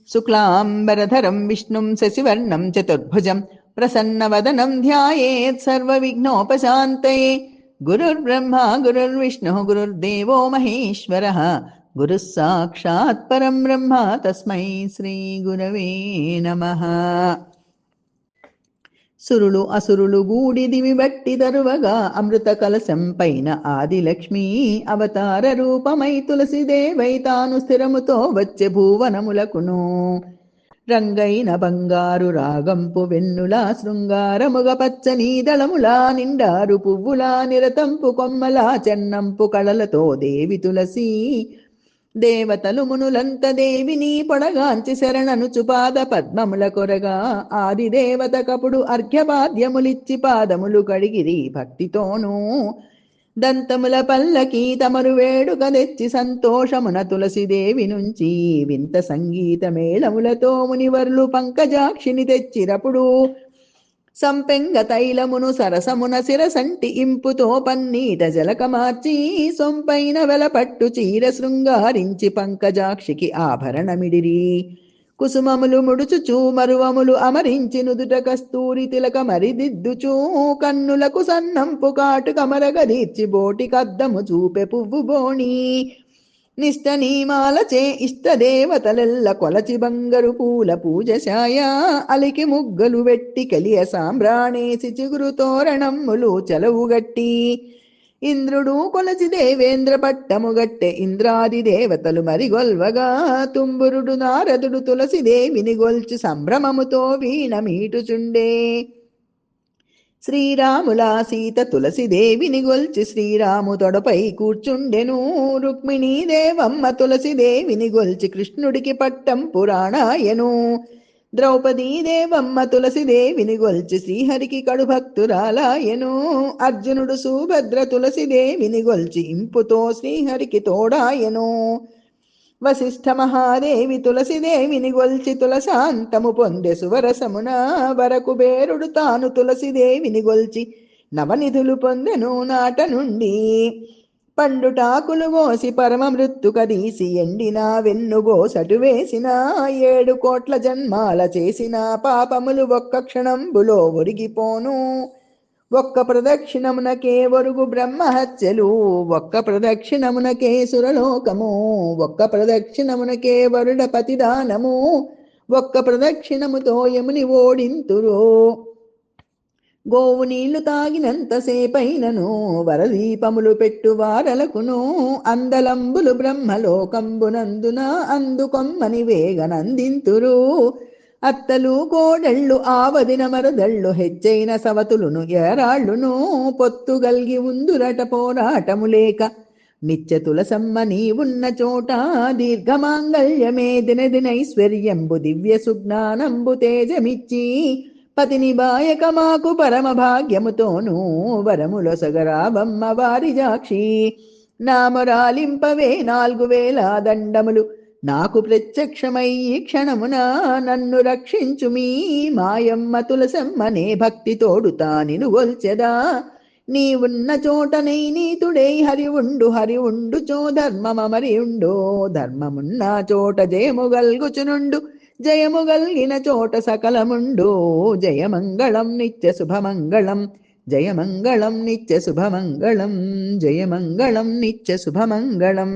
శుక్లాంబరధరం విష్ణుం శశివర్ణం చతుర్భుజం ప్రసన్నవదనం ధ్యాయేత్ సర్వవిఘ్నోపశాంతయే. గురుర్బ్రహ్మ గురుర్విష్ణుః గురుర్దేవో మహేశ్వరः గురుः సాక్షాత్ పరం బ్రహ్మ తస్మై శ్రీ గురవే నమః. సురులు అసురులు గూడి దివి బట్టి దరువగా అమృత కలశం పైన ఆదిలక్ష్మీ అవతార రూపమై తులసిదేవై తాను స్థిరముతో వచ్చే భూవనములకును. రంగైన బంగారు రాగంపు వెన్నులా శృంగారముగ పచ్చని దళములా నిండారు పువ్వులా నిరతంపు కొమ్మలా చెన్నంపు కళలతో దేవి తులసి. దేవతలు మునులంత దేవిని పొడగాంచి శరణనుచు పాద పద్మముల కొరగా ఆదిదేవత కపుడు అర్ఘ్యపాద్యములిచ్చి పాదములు కడిగిరి భక్తితోనూ. దంతముల పల్లకి తమరు వేడుక తెచ్చి సంతోషమున తులసిదేవి నుంచి వింత సంగీత మేళములతో మునివర్లు పంకజాక్షిని తెచ్చిరపుడు. సంపెంగ తైలమును సరసమున శిరసంటి ఇంపుతో పన్నీట జలక మార్చి సొంపైన వెలపట్టు చీర శృంగారించి పంకజాక్షికి ఆభరణమిడిరి. కుసుమములు ముడుచుచూ మరువములు అమరించి నుదుట కస్తూరి తిలక మరిదిద్దుచూ కన్నులకు సన్నంపు కాటు కమరగదీర్చి బోటి కద్దము చూపె పువ్వు బోణి. నిష్ట నీమాలచే ఇష్టదేవతలెల్ల కొలచి బంగరు పూల పూజశాయ అలికి ముగ్గలు వెట్టి కలియ సాంబ్రాణేసి చిగురు తోరణమ్ములు చలవుగట్టి. ఇంద్రుడు కొలచి దేవేంద్ర పట్టము గట్టె ఇంద్రాది దేవతలు మరిగొల్వగా తుంబురుడు నారదుడు తులసిదేవిని గొల్చి సంభ్రమముతో వీణ మీటుచుండే. శ్రీరాముల సీత తులసిదేవిని గొల్చి శ్రీరాము తొడపై కూర్చుండెను. రుక్మిణీ దేవమ్మ తులసిదేవిని గొల్చి కృష్ణుడికి పట్టం పురాణాయను. ద్రౌపదీ దేవమ్మ తులసిదేవిని గొల్చి శ్రీహరికి కడుభక్తురాలాయను. అర్జునుడు సుభద్ర తులసిదేవిని గొల్చి ఇంపుతో శ్రీహరికి తోడాయను. వశిష్ఠ మహాదేవి తులసిదేవిని గొల్చి తులశాంతము పొందె సువరసమున. వరకుబేరుడు తాను తులసిదేవిని గొల్చి నవనిధులు పొందెను నాట నుండి. పండుటాకులు గోసి పరమ మృత్తు కదీసి ఎండిన వెన్నుగోసటు వేసిన 7 కోట్ల జన్మాల చేసిన పాపములు ఒక్క క్షణంబులో ఒరిగిపోను. ఒక్క ప్రదక్షిణమునకే ఒరుగు బ్రహ్మహత్యలు ఒక్క ప్రదక్షిణమునకే సురలోకము ఒక్క ప్రదక్షిణమునకే వరుడ పతిదానము ఒక్క ప్రదక్షిణముతో యముని ఓడింతురు. గోవు నీళ్లు తాగినంతసేపైనను వరదీపములు పెట్టు వారలకును అందలంబులు బ్రహ్మలోకంబునందున అందుకొమ్మని వేగనందింతురు. అత్తలు కోడళ్ళు ఆవదిన మరదళ్ళు హెచ్చైన సవతులును ఏరాళ్ళును పొత్తుగల్గి ఉందురట పోరాటము లేక. నిత్య తులసమ్మ నీవున్న చోట దీర్ఘమాంగళ్యమే దినదినైశ్వర్యంబు దివ్య సుజ్ఞానంబు తేజమిచ్చి పతిని బాయక మాకు పరమ భాగ్యముతోనూ వరములొసగరావమ్మ వారిజాక్షి. నామరాలింపవే 4000 దండములు నాకు ప్రత్యక్షమై ఈ క్షణమున నన్ను రక్షించుమీ మాయమ్మ తులసమ్మనే భక్తి తోడుతా నిను గొల్చెదా. నీవున్న చోటనై నీతుడై హరి ఉండు చో ధర్మమరి ఉండు ధర్మమున్న చోట జయముగల్గుచునుండు జయముగల్గిన చోట సకలముండు. జయమంగళం నిత్య శుభమంగళం జయమంగళం నిత్య శుభమంగళం జయమంగళం నిత్య శుభమంగళం.